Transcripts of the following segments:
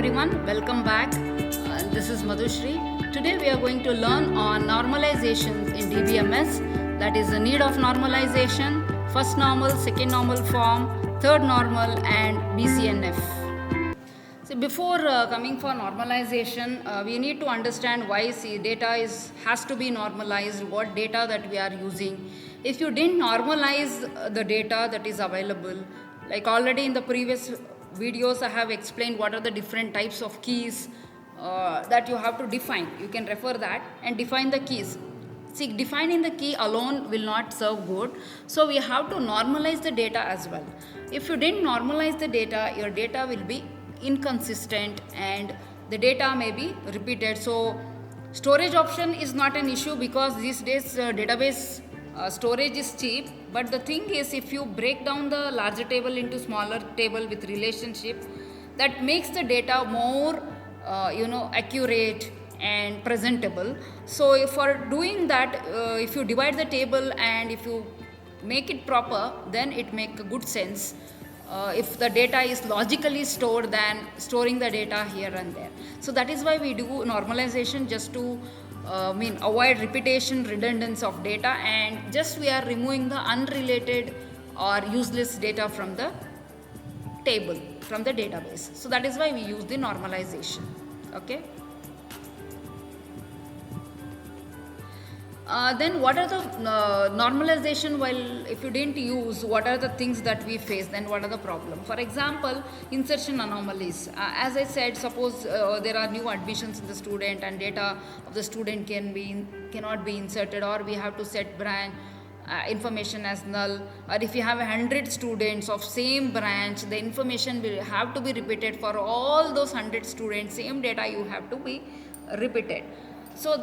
everyone, welcome back. This is Madhushri. Today we are going to learn on normalizations in DBMS, that is the need of normalization, first normal, second normal form, third normal and BCNF. So before coming for normalization, we need to understand why data has to be normalized, what data that we are using. If you didn't normalize the data that is available, like already in the previous videos I have explained what are the different types of keys that you have to define. You can refer that and define the keys. See, defining the key alone will not serve good. So we have to normalize the data as well. If you didn't normalize the data, your data will be inconsistent and the data may be repeated. So storage option is not an issue because these days database storage is cheap, but the thing is if you break down the larger table into smaller table with relationship, that makes the data more accurate and presentable. So for doing that, if you divide the table and if you make it proper, then it makes good sense. If the data is logically stored than storing the data here and there. So that is why we do normalization, just to avoid repetition, redundancy of data, and just we are removing the unrelated or useless data from the table, from the database. So that is why we use the normalization. Okay. Then what are the normalization, while if you didn't use, what are the things that we face, then what are the problem? For example, insertion anomalies. As I said, suppose there are new admissions in the student and data of the student cannot be inserted, or we have to set branch information as null, or if you have 100 students of same branch, the information will have to be repeated for all those 100 students, same data you have to be repeated. So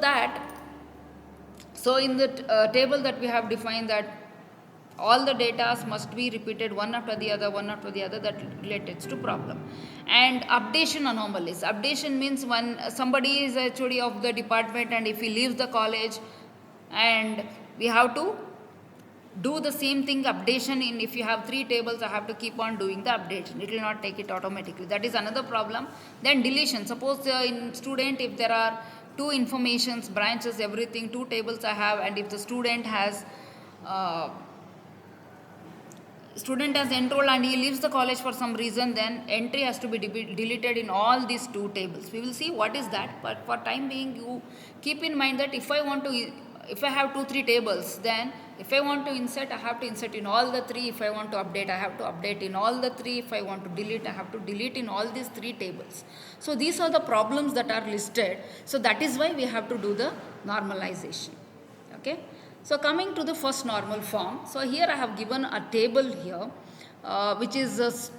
in the table that we have defined that all the data must be repeated one after the other, that relates to problem. And updation anomalies. Updation means when somebody is HOD of the department and if he leaves the college, and we have to do the same thing, updation. In if you have 3 tables, I have to keep on doing the updation. It will not take it automatically. That is another problem. Then deletion. Suppose in student, if there are 2 informations, branches, everything, 2 tables I have, and if the student has enrolled and he leaves the college for some reason, then entry has to be deleted in all these 2 tables. We will see what is that, but for time being, you keep in mind that if I have 2-3 tables, then if I want to insert, I have to insert in all the 3. If I want to update, I have to update in all the 3. If I want to delete, I have to delete in all these 3 tables. So these are the problems that are listed. So that is why we have to do the normalization. Okay. So coming to the first normal form. So here I have given a table here, which is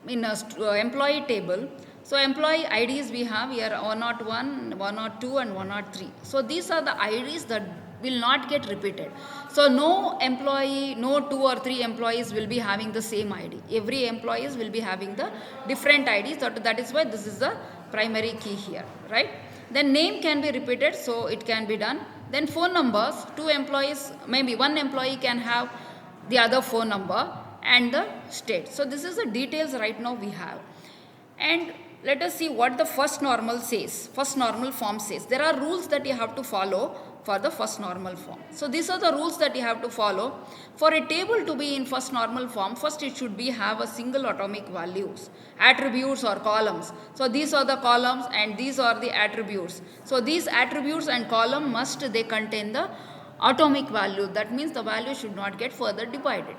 employee table. So employee IDs we have here 101, 102 and 103. So these are the IDs that will not get repeated. So no employee, no 2 or 3 employees will be having the same ID. Every employees will be having the different IDs. So that is why this is the primary key here, right? Then name can be repeated, so it can be done. Then phone numbers, 2 employees, maybe 1 employee can have the other phone number and the state. So this is the details right now we have. And let us see what the first normal says, first normal form says. There are rules that you have to follow for the first normal form. So these are the rules that you have to follow. For a table to be in first normal form, first it should have a single atomic values, attributes or columns. So these are the columns and these are the attributes. So these attributes and column they contain the atomic value. That means the value should not get further divided.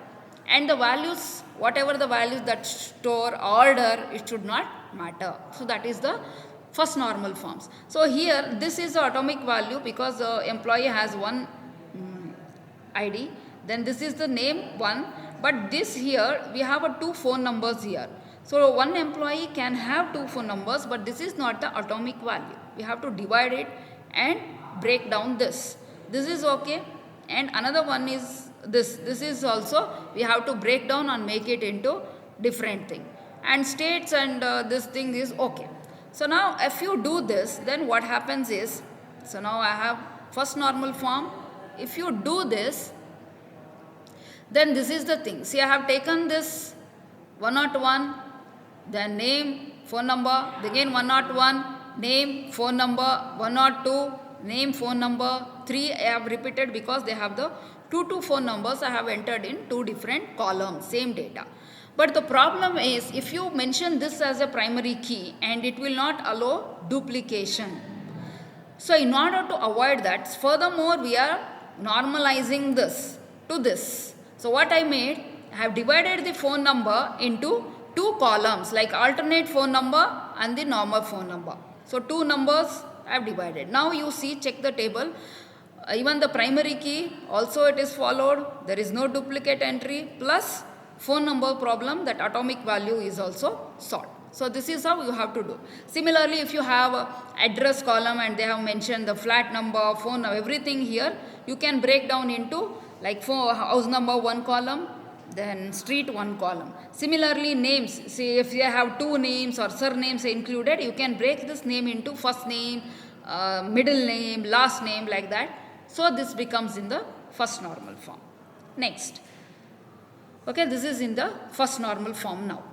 And the values, whatever the values that store order, it should not matter. So that is the first normal forms. So here this is the atomic value because the employee has 1 ID. Then this is the name 1. But this here we have 2 phone numbers here. So 1 employee can have 2 phone numbers, but this is not the atomic value. We have to divide it and break down this. This is okay. And another one is this is also we have to break down and make it into different thing. And states and this thing is okay. So now if you do this, then what happens is, so now I have first normal form. If you do this, then this is the thing. See, I have taken this 101, then name, phone number, again 101, name, phone number, 102, name, phone number, 3 I have repeated because they have the 2 phone numbers I have entered in 2 different columns, same data. But the problem is if you mention this as a primary key and it will not allow duplication. So in order to avoid that, furthermore we are normalizing this to this. So what I made, I have divided the phone number into 2 columns like alternate phone number and the normal phone number. So 2 numbers I have divided. Now you see, check the table. Even the primary key also it is followed. There is no duplicate entry plus phone number problem, that atomic value is also solved. So this is how you have to do. Similarly, if you have a address column and they have mentioned the flat number, phone number, everything here, you can break down into like house number 1 column, then street 1 column. Similarly, names, see if you have 2 names or surnames included, you can break this name into first name, middle name, last name, like that. So this becomes in the first normal form. Next. Okay, this is in the first normal form now.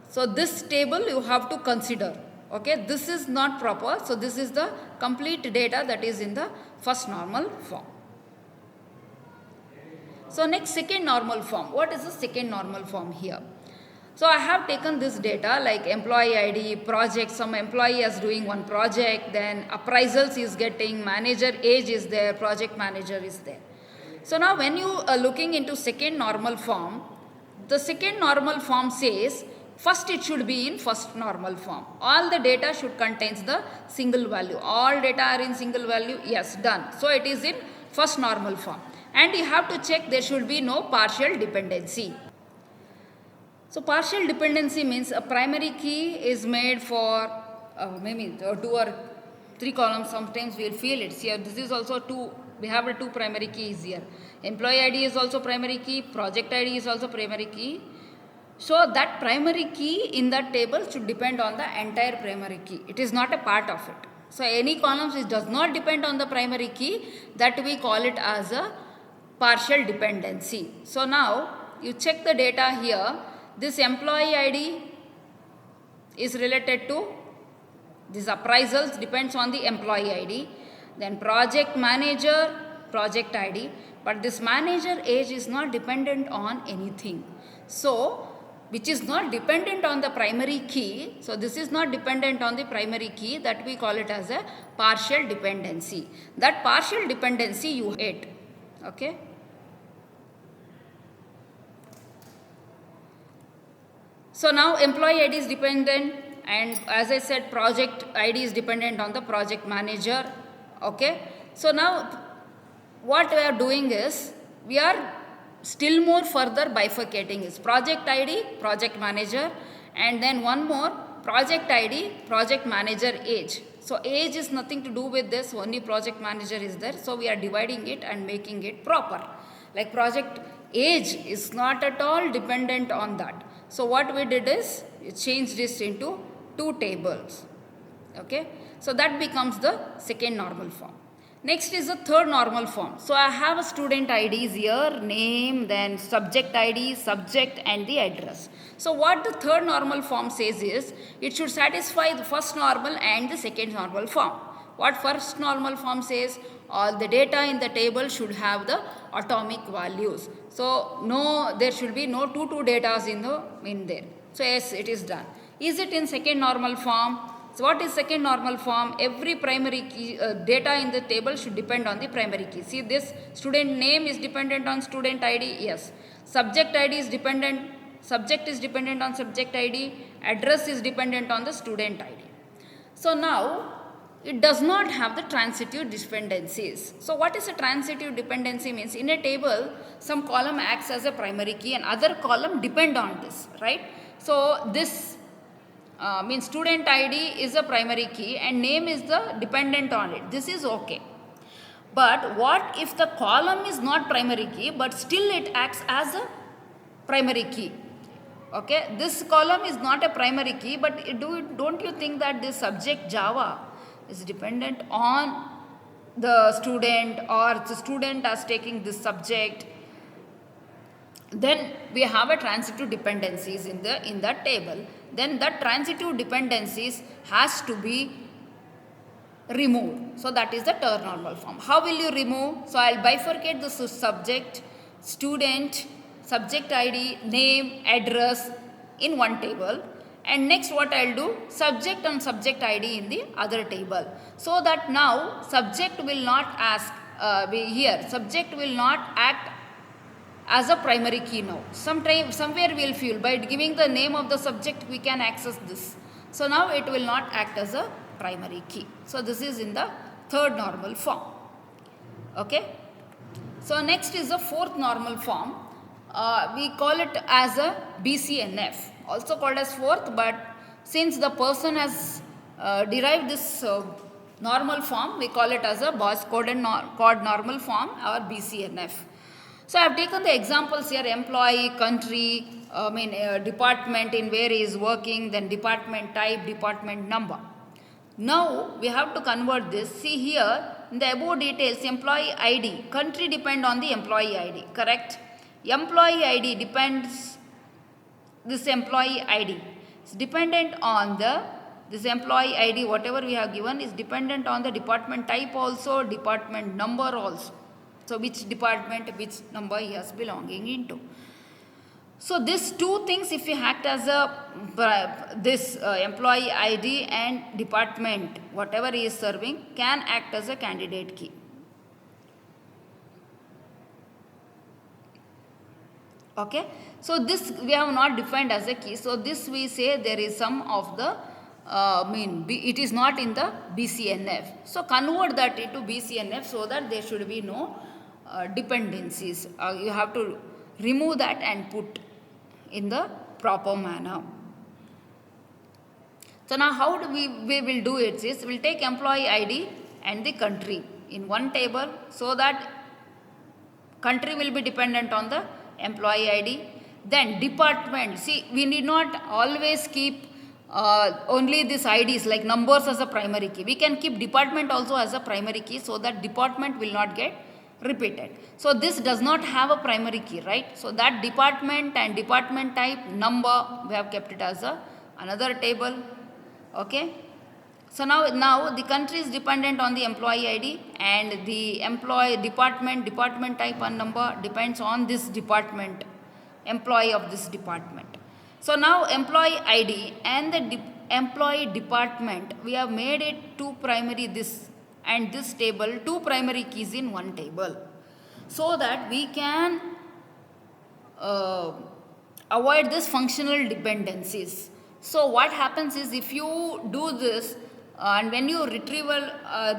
So this table you have to consider. Okay, this is not proper. So this is the complete data that is in the first normal form. So next, second normal form. What is the second normal form here? So I have taken this data like employee ID, project, some employee is doing one project, then appraisals is getting, manager age is there, project manager is there. So now when you are looking into second normal form, the second normal form says first it should be in first normal form. All the data should contain the single value. All data are in single value. Yes, done. So it is in first normal form. And you have to check there should be no partial dependency. So partial dependency means a primary key is made for maybe 2 or 3 columns. Sometimes we will feel it. See, this is also 2. We have 2 primary keys here. Employee ID is also primary key. Project ID is also primary key. So that primary key in that table should depend on the entire primary key. It is not a part of it. So any columns which does not depend on the primary key, that we call it as a partial dependency. So now you check the data here. This employee ID is related to this appraisals, depends on the employee ID. Then project manager, project ID. But this manager age is not dependent on anything. So which is not dependent on the primary key. So this is not dependent on the primary key, that we call it as a partial dependency. That partial dependency you hate. Okay. So now employee ID is dependent, and as I said, project ID is dependent on the project manager. Okay. So now what we are doing is, we are still more further bifurcating is project ID, project manager, and then one more project ID, project manager age. So age is nothing to do with this, only project manager is there. So we are dividing it and making it proper. Like project age is not at all dependent on that. So what we did is, we changed this into 2 tables. Okay. So that becomes the second normal form. Next is the third normal form. So I have a student IDs here, name, then subject ID, subject, and the address. So what the third normal form says is, it should satisfy the first normal and the second normal form. What first normal form says, all the data in the table should have the atomic values. So no, there should be no 2 datas in there. So yes, it is done. Is it in second normal form? So what is second normal form? Every primary key data in the table should depend on the primary key. See, this student name is dependent on student ID. Yes. Subject ID is dependent. Subject is dependent on subject ID. Address is dependent on the student ID. So now it does not have the transitive dependencies. So what is a transitive dependency means? In a table, some column acts as a primary key and other column depend on this, right? So this means student ID is a primary key and name is the dependent on it. This is okay. But what if the column is not primary key, but still it acts as a primary key? Okay, this column is not a primary key, but don't you think that this subject Java is dependent on the student, or the student is taking this subject? Then we have a transitive dependencies in that table. then the transitive dependencies has to be removed. So that is the third normal form. How will you remove? So I'll bifurcate the subject, student, subject ID, name, address in one table, and next what I'll do, subject and subject ID in the other table. So that now subject will not ask, subject will not act as a primary key now. Somewhere we'll feel by giving the name of the subject we can access this. So now it will not act as a primary key. So this is in the third normal form. Okay. So next is the fourth normal form. We call it as a BCNF, also called as fourth, but since the person has derived this normal form, we call it as a Boyce code normal form or BCNF. So I have taken the examples here: employee, country, department in where he is working, then department type, department number. Now we have to convert this. See here in the above details, employee ID, country depend on the employee ID, correct? Employee ID depends, this employee ID is dependent on this employee ID, whatever we have given is dependent on the department type also, department number also. So which department, which number he is belonging into. So these two things, if we act as employee ID and department, whatever he is serving, can act as a candidate key. Okay. So this we have not defined as a key. So this we say there is some of the, it is not in the BCNF. So convert that into BCNF so that there should be no dependencies. You have to remove that and put in the proper manner. So now how do we will do it is, we will take employee ID and the country in one table so that country will be dependent on the employee ID. Then department, see we need not always keep only these IDs like numbers as a primary key. We can keep department also as a primary key so that department will not get repeated. So this does not have a primary key, right? So that department and department type number we have kept it as another table. Okay. So now the country is dependent on the employee ID and the employee department type and number depends on this department, employee of this department. So now employee ID and the employee department, we have made it two primary, this and this table, two primary keys in one table, so that we can avoid this functional dependencies. So what happens is, if you do this and when you retrieve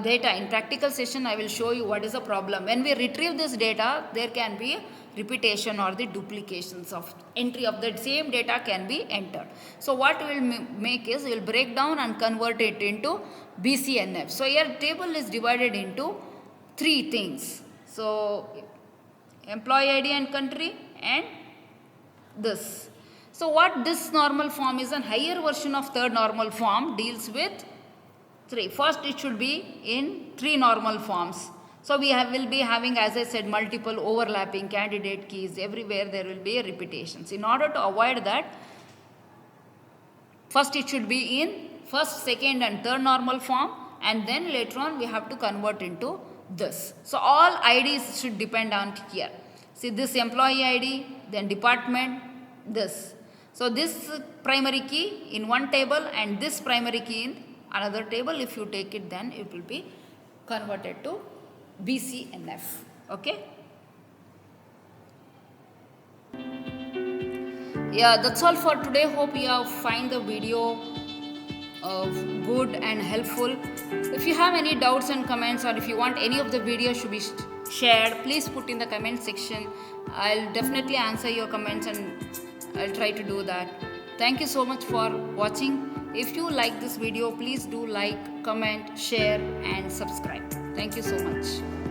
data in practical session, I will show you what is the problem. When we retrieve this data, there can be repetition or the duplications of entry of the same data can be entered. So what we will make is, we will break down and convert it into BCNF. So here table is divided into three things. So employee ID and country and this. So what this normal form is, a higher version of third normal form deals with three. First it should be in three normal forms. So we will be having, as I said, multiple overlapping candidate keys. Everywhere there will be repetitions. In order to avoid that, first it should be in first, second and third normal form, and then later on we have to convert into this. So all IDs should depend on here. See this employee ID, then department, this. So this primary key in one table and this primary key in another table. If you take it, then it will be converted to BCNF. Okay. Yeah, that's all for today. Hope you have find the video good and helpful. If you have any doubts and comments, or if you want any of the videos should be shared, please put in the comment section. I'll definitely answer your comments and I'll try to do that. Thank you so much for watching. If you like this video, please do like, comment, share and subscribe. Thank you so much.